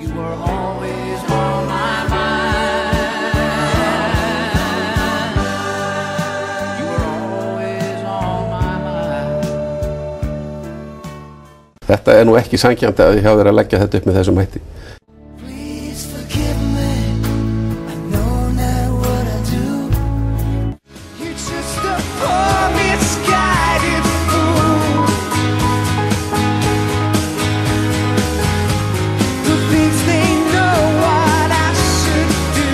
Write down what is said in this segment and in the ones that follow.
You were always on my mind. You were always on my mind. Þetta nú ekki sanngjarnt að ég hafi verið að leggja þetta upp með þessum hætti. Please forgive me. I know now what I do. You're just a poor misguided fool who thinks they know what I should do.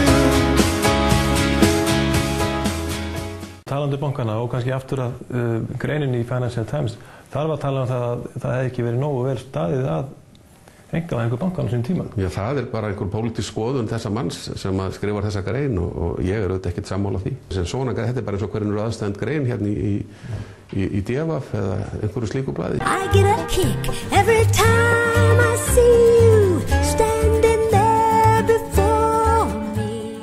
Talandi bankana og kannski aftur að greininni í Financial Times, þar var talað það að það hefði ekki verið nógu vel staðið að einkavæðingu bankana sín tíma. Já, það bara einhver pólitísk skoðun þessa manns sem að skrifar þessa grein og ég auðvitað ekkert sammála því. Sem svona grein, þetta bara eins og hverjum aðstæðand grein hérna í DFF eða einhverju slíku blaði. I get a kick every time I see you standing there before me.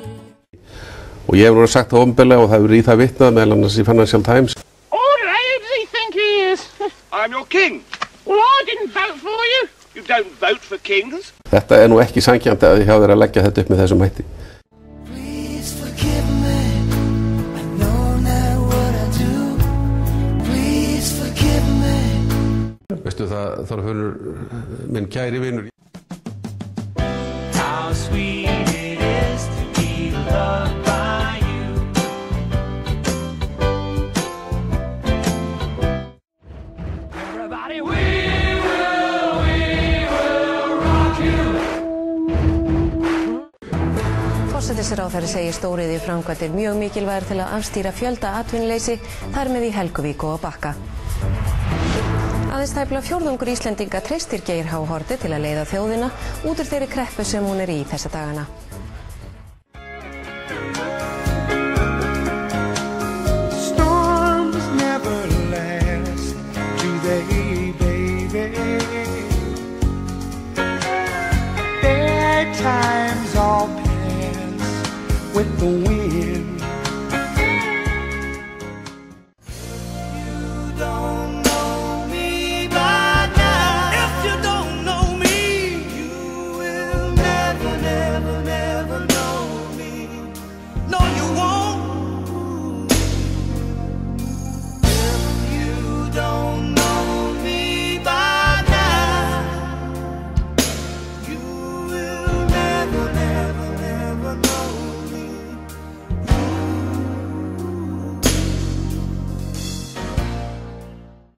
Og ég hef nú sagt það opinberlega og það hefur í það vitnað meðal annars í Financial Times. Who does he think he is? I'm your king. Well, I didn't vote for you. You don't vote for kings. Þetta nú ekki sanngjarnt að ég hafi verið að leggja þetta upp með þessum hætti. Please forgive me. I know now what I do. Please forgive me. Veistu það, Þorfinnur, minn kæri vinur. How sweet it is to be loved by you. Everybody, we will rock you. Forsætisráðherra segir stóriðju framkvæmdir mjög mikilvægar til að afstýra fjölda atvinnuleysi, þar með í Helguvík og á Bakka. Aðeins tæplega fjórðungur Íslendinga treystir Geir H. Haarde til að leiða þjóðina út úr þeirri kreppu sem hún í þessa dagana. Storms never last, do they, baby? Bad times all pass with the wind. You don't know me by now. If you don't know me, you will never, never, never know me. No, you won't. If you don't know me by now, you will never, never, never know me.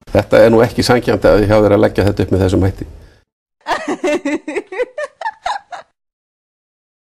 Þetta nú ekki sanngjarnt að ég hafi verið að leggja þetta upp með þessum hætti.